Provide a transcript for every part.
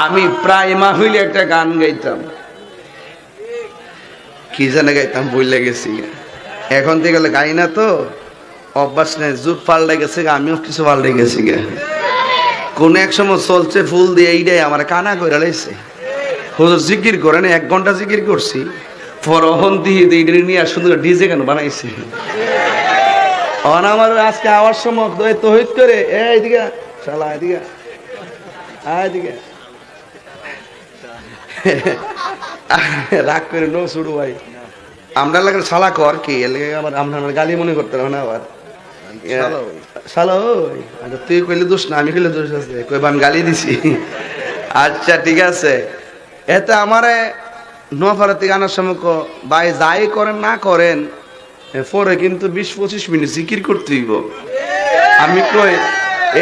আমি প্রায় মাহফিলে একটা গান গাইতাম, কি জানে গাইতাম ভুলে গেছি। এখন থেকে গেলে গাই না তো, অভ্যাস নেই, যুগ পাল্টে গেছে, আমিও কিছু পাল্টে গেছি গে। কোন এক সময় চলছে ফুল দিয়ে এইটাই আমার কানা করে লাইছে। হুজুর জিকির করেন, 1 ঘন্টা জিকির করছি, পরহন দিয়ে নিয়ে শুধু ডিজে গান বানাইছে। আমার আজকে আওয়ার সময় তহিদ করে এইদিকে শালা, এদিকে এদিকে রাগ করে নো শুরু ভাই, আমরা লাগে শালা কর কি আবার আমরা গালি মনে করতে না আবার শালা। ওই আচ্ছা তুই কইলে দোষ না, আমি কইলে দোষ আছে, কইবা আমি গালি দিছি। আচ্ছা ঠিক আছে, এতে আমারে নোয়াপাড়া থেকে আনার সময় ভাই যাই করেন না করেন পরে কিন্তু 20-25 মিনিট জিকির করতে হইব। আমি কই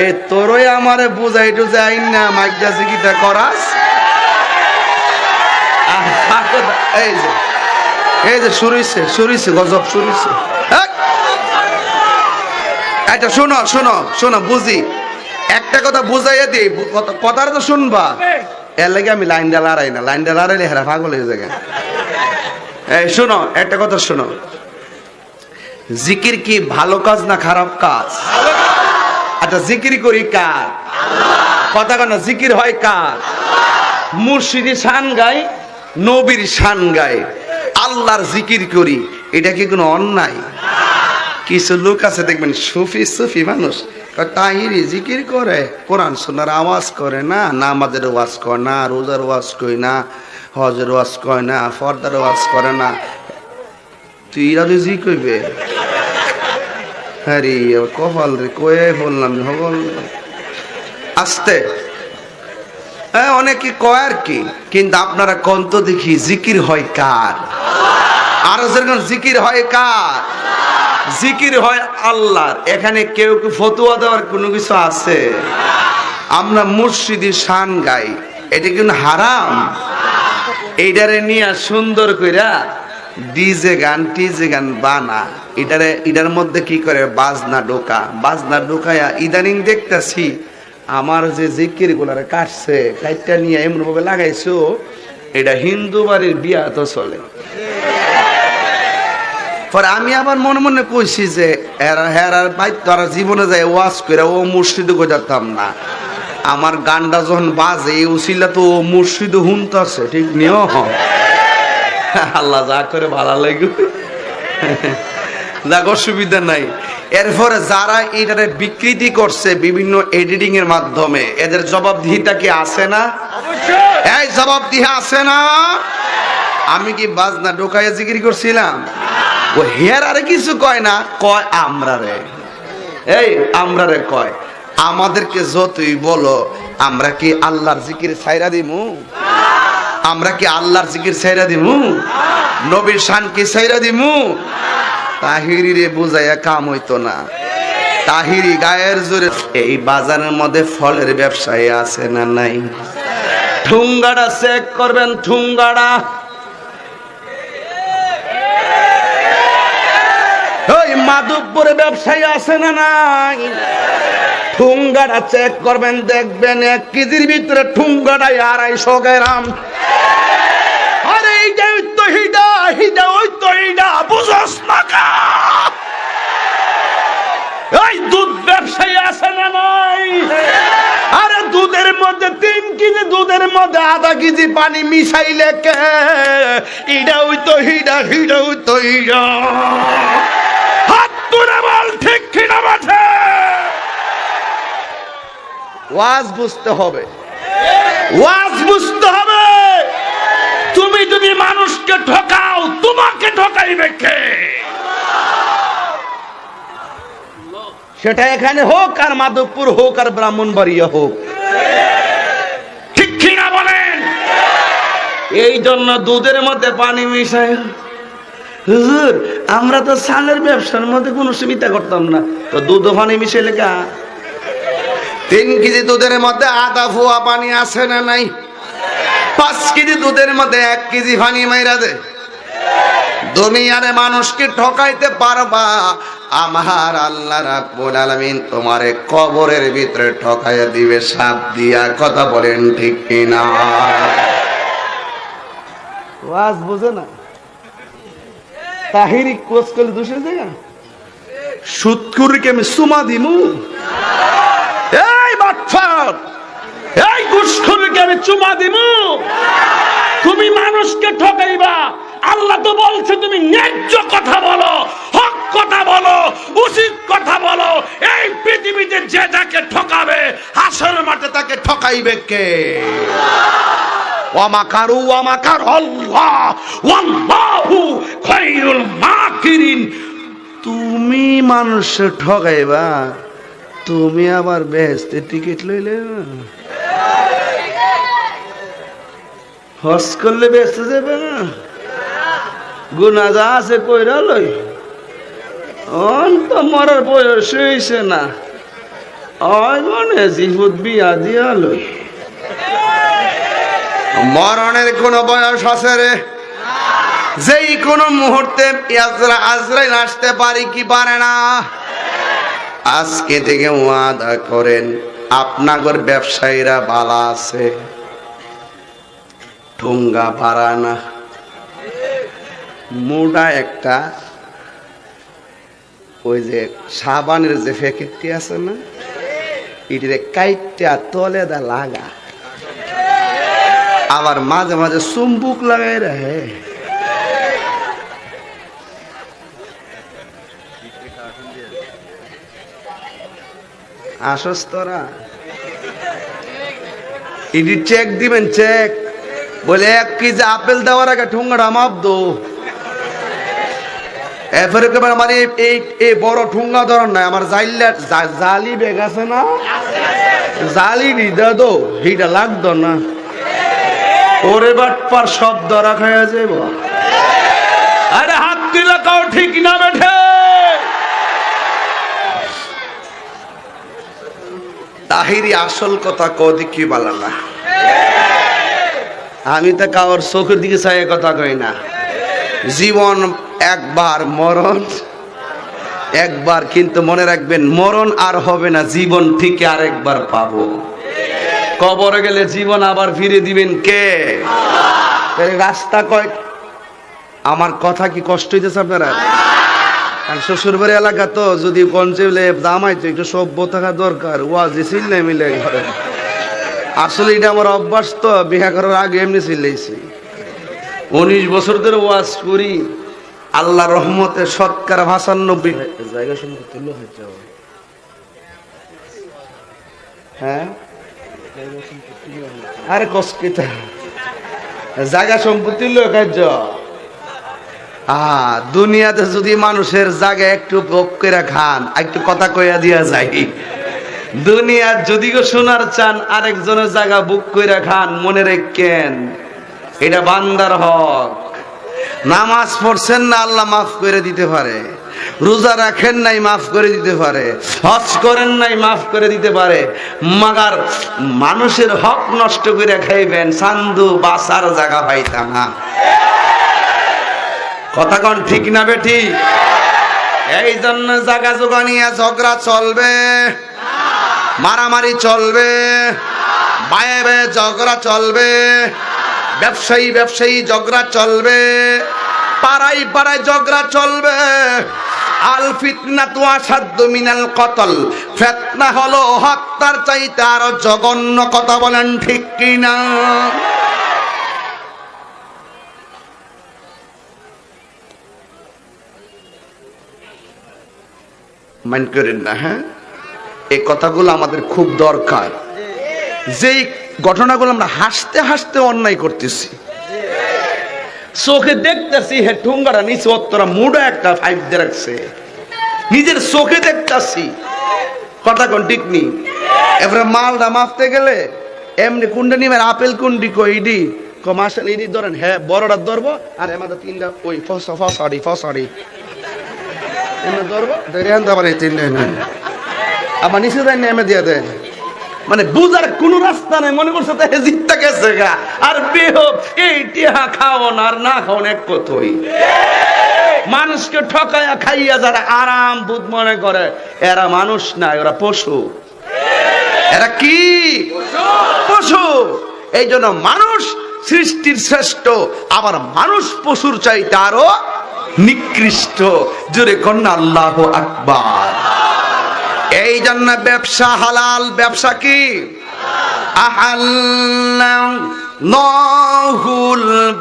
এ তোরই আমারে বুঝাইটো যে আইন না মাইকটা জিকিরটা করাস। এই যে শুরু হইছে গজব শুরু হইছে। এটা শোনো শোনো শোনো, বুঝি একটা কথা বুঝাইয়া দিই, কথাটা তো শুনবা। এর লাগে আমি লাইনটা লড়াই না, লাইনটা লড়াইলে হেরা পাগল হয়ে যায়। এই শোনো একটা কথা শোনো, জিকির কি ভালো কাজ না খারাপ কাজ? আচ্ছা জিকির করি কার? কথা কেন জিকির হয় কার? মুর্শিদি শান গাই, নবীর শান গাই, আল্লাহর জিকির করি, এটা কি কোনো অন্যায়? কিছু লোক আছে দেখবেন সুফি মানুষ, তাহিরি জিকির করে, কোরআন শোনার আওয়াজ করে না, নামাজের ওয়াজ করে না, রোজার ওয়াজ কই না, হজের ওয়াজ কয় না, ফর্দার ওয়াজ করে না। তুই ইরা জি কইবে হ্যাঁ কপাল রে, কয়ে বললাম হবল আসতে। হ্যাঁ অনেকে কয় আর কি, কিন্তু আপনারা কন্ত দেখি জিকির হয় কার? আরো যেরকম জিকির হয় কার? জিকির হয় আল্লাহর। এখানে কেউ কি ফতুয়া দেওয়ার কোনো কিছু আছে? আমরা মুর্শিদি শান গাই, এটা কিন্তু হারাম। এইটারে নিয়ে সুন্দর কইরা ডিজে গান টিজে গান বানা, এটার মধ্যে কি করে বাজনা ঢোকায়া ইদানিং দেখতেছি আমার যে জিকির গুলারে কাটছে, কাটটা নিয়ে এমন ভাবে লাগাইছো এটা হিন্দু বাড়ির বিয়া তো চলে। পরে আমি আবার মনে মনে কইছি যে হেরার ভাই তারা জীবনে যায় ওয়াজ করে ও মুর্শিদে গোজাতাম না, আমার গানটা যখন বাজে উছিলা তো ও মুর্শিদে হুনতাছে, ঠিক নিও। আল্লাহ যা করে ভালো লাগে, যাক অসুবিধা নাই। এরপরে যারা এটারে বিকৃতি করছে বিভিন্ন এডিটিং এর মাধ্যমে, এদের জবাবদিহিতা কি আছে না? এই জবাবদিহি আছে না? আমি কি বাজনা ঢোকাইয়া জিকির করছিলাম? ও হের আরে কিছু কয় না, কয় আমরারে, এই আমরারে কয়। আমাদেরকে যতই বলো, আমরা কি আল্লাহর জিকির ছাইরা দিমু? আমরা কি আল্লাহর জিকির ছাইরা দিমু? নবীর শান কি ছাইরা দিমু? তাহিরি রে বুঝাইয়া কাম হইতো না। তাহিরি গায়ের জোরে। এই বাজারের মধ্যে ফলের ব্যবসায়ী আছে না নাই? ঠুঙ্গাড়া চেক করবেন, ঠুঙ্গাড়া। ওই মাধবপুরে ব্যবসায়ী আছে না নাই? ঠুঙ্গাটা চেক করবেন, দেখবেন 1 কেজির ভিতরে ঠুঙ্গাটাই 250 গ্রাম। আরে এইটা তো হিডা ওই তো হিডা, বুঝছ না কা? এই দুধ ব্যবসায়ী আছে না নাই? আরে দুধের মধ্যে 3 কেজি দুধের মধ্যে 1/2 কেজি পানি মিশাইলে কে? হিডা ওই তো হিডা ওই তো হিডা। হাত তুলে বল ঠিক কিনা বাঠে? ওয়াজ বুঝতে হবে, ওয়াজ বুঝতে হবে। তুমি যদি মানুষকে ঠকাও, তোমাকে ঠকাইবে কে? সেটা এখানে হোক আর মাধবপুর হোক আর ব্রাহ্মণবাড়িয়া হোক, ঠিক কিনা বলেন? এই জন্য দুধের মধ্যে পানি মিশায়। হুজুর আমরা তো সালের ব্যবসার মধ্যে কোনো সুবিধা করতাম না, তো দুধ পানি মিশাইলে কা? 3 কেজি দুধের মধ্যে 1/2 ফুয়া পানি আছে না নাই? 5 কেজি দুধের মধ্যে 1 কেজি পানি মাইরা দে, দুনিয়ার মানুষকে ঠকাইতে পারবা, আমার আল্লাহ রাব্বুল আলামিন তোমারে কবরের ভিতরে ঠকাইয়া দিবে সাপ দিয়া। কথা বলেন ঠিক কিনা? ওয়াজ বুঝে না, তাহিরি কোচ করলে দোষের জায়গা। সুদখুরকে আমি সুমা দিমু, এই বাটফার, এই ঘুষখোরকে আমি চুমা দিমু? তুমি মানুষকে ঠকাইবা, আল্লাহ তো বলছে তুমি ন্যায্য কথা বলো, হক কথা বলো, উচিত কথা বলো। এই পৃথিবীতে যে যাকে ঠকাবে, হাসর মাঠে তাকে ঠকাইবে কে? ওয়ামাকারু ওয়ামাকার আল্লাহ ওয়াল্লাহু খায়রুল মাকিরিন। তুমি মানুষকে ঠকাইবা, তুমি আবার বেহেশতের টিকিট লইলে? হজ করলে বেহেশতে যাবে না? গুনাহ যা আছে কইরা লই, অন্ত মরার বয়স হইছে না, ওই মনে জীবত বিয়া দিয়া লই। মরণের কোন বয়স আছে রে? যেই কোন মুহূর্তে আজরাইল আসতে পারি কি পারে না? আজকে থেকে ওয়াদা করেন, আপনাদের ব্যবসায়ীরা ভালো আছে, ঠুঙ্গা পারা না, মোটা একটা ওই যে সাবানের যে প্যাকেটটি আছে না, এটিতে কাইটটা তলে দা লাগা, আবার মাঝে মাঝে চুম্বুক লাগাই রাখে। আসস তোরা, ইডি চেক দিবেন, চেক বলে 1 কেজি আপেল দেওয়ার আগে ঠুঙ্গাটা মাপ দো। এরপরে আমার এই বড় ঠুঙ্গা ধরার নাই, আমার জালি বেগ আছে না, জালি দিদা দো, হিটা লাগতো না। ওরে বাটপার সব ধরা খাইয়া যাইব। আরে হাত দিলে কাও ঠিক না বেঠে? তাহিরি আসল কথা কদি কি বলা না, আমি তো কাউর চোখের দিকে চাই কথা কই না। জীবন একবার, মরণ একবার, কিন্তু মনে রাখবেন মরণ আর হবে না, জীবন ঠিক আরেকবার পাবো। কবরে গেলে জীবন আবার ফিরে দিবেন কে? রাস্তা কয়, আমার কথা কি কষ্ট হইতেছে আপনারা? শ্বশুর বাড়ি এলাকা তো, যদি কনসেপ্টে দামাইতো একটু সভ্য থাকা দরকার, ওয়াজি চিল্লে মিলে ঘরে। আসলে এটা আমার অভ্যাস তো, বিয়ে করার আগে এমনি চিল্লাইছি। 19 বছর ধরে ওয়াজ করি, আল্লাহ রহমতে শতকরা 95 জায়গা সম্পত্তি লো হচ্ছে। হ্যাঁ, আরে কষ্টিতা জায়গা সম্পত্তি লো কাজ। দুনিয়াতে যদি মানুষের জায়গা একটু ভোগ করে খান, একটু কথা কইয়া দিয়া যায়, দুনিয়ার যদি শোনার চান আরেকজনের জায়গা বুক করে খান, মনে রাখেন এটা বান্দার হক। নামাজ পড়ছেন না, আল্লাহ মাফ করে দিতে পারে। রোজা রাখেন নাই, মাফ করে দিতে পারে। হজ করেন নাই, মাফ করে দিতে পারে। মাগার মানুষের হক নষ্ট করে খাইবেন, সান্দু বাসার জায়গা পাইতাম না। কথা কোন ঠিক না বেটি? এই জন্য জায়গা জোগা নিয়ে ঝগড়া চলবে, মারামারি চলবে, বায়ে বায়ে ঝগড়া চলবে, ব্যবসায়ী ব্যবসায়ী ঝগড়া চলবে, পাড়ায় পাড়ায় ঝগড়া চলবে। আল ফিতনাতু আসাদ্দু মিনাল কতল, ফিতনা হলো হত্যার চাইতে আরো জঘন্য। কথা বলেন ঠিক কিনা? মাইন্ড করেন না, হ্যাঁ? এই কথাগুলো আমাদের খুব দরকার। যেই ঘটনাগুলো আমরা হাসতে হাসতে অন্যায় করতেছি, চোখে দেখতেছি, হে ঠুঙ্গাটা নিচে অত্তরা মুডা একটা 5 দিয়ে রাখছে, নিজের চোখে দেখতেছি। কথা কোন ঠিক নি? এবারে মালটা মাপতে গেলে এমনি কুন্ডা নিবেন, আপেল কুন্ডি কইডি কমার্শাল ইডি ধরেন, হ্যাঁ বড়টা ধরবো, আর আমাদের 3টা ওই ফসাড়ি এমনি ধরবো, ধরে আনতে আবার এই 3টা আমার নিচে দেয় নেমে দিয়ে দেয়। মানে বুঝার কোন রাস্তা নেই, মনে করছে তাই জিততে গেছে গা। আর বেহ এই টিহা খাওয়ান আর না খাওয়ান এক কথাই। মানুষকে ঠকায়া খাইয়া যারা আরাম বুধ মনে করে এরা মানুষ না, এরা পশু। এরা কি? পশু। এই জন্য মানুষ সৃষ্টির শ্রেষ্ঠ, আবার মানুষ পশুর চাইতে আরো নিকৃষ্ট। জোরে কন্যা আল্লাহু আকবার। এই জন্য ব্যবসা হালাল। ব্যবসা কি? আহাল্লাহুল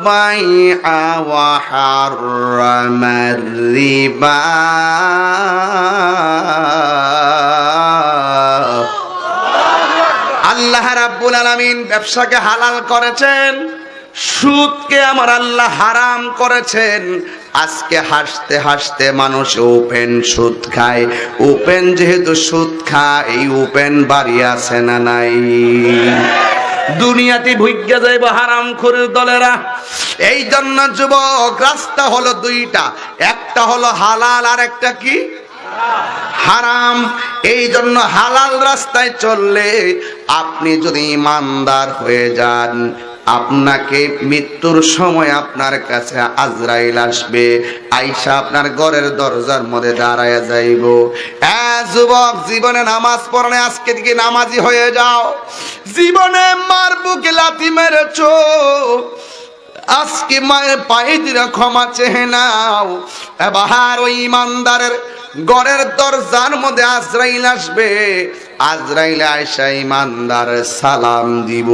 বাইআ ওয়া হারামার রিবা। আল্লাহ রাব্বুল আলামিন ব্যবসাকে হালাল করেছেন, সুদকে আমার আল্লাহ হারাম করেছেন। আজকে হাসতে হাসতে মানুষ ওপেন সুদ খায়। ওপেন যেহেতু সুদ খায়, এই ওপেন বাড়ি আছে না নাই? দুনিয়াতে ভুইগা যাইব হারাম খোরের দলেরা। এই জন্য যুবক, রাস্তা হলো দুইটা, একটা হলো হালাল আর একটা কি? হারাম। এই জন্য হালাল রাস্তায় চললে আপনি যদি ইমানদার হয়ে যান, আপনাকে মৃত্যুর সময় আপনার কাছে আজরাইল আসবে, আইসা আপনার ঘরের দরজার মধ্যে দাঁড়ায়া যাইব। যুবক, জীবনে নামাজ পড়নে আজকে থেকে নামাজি হয়ে যাও। জীবনে মার বুকে লাথি মেরেছো, আজকে মায়ের পায়ে দিরা ক্ষমা চেয়ে নাও। এবার ওই ইমানদারের ঘরের দরজার মধ্যে আজরাইল আসবে। আজরাইল আয়েশা ইমানদার সালাম দিব।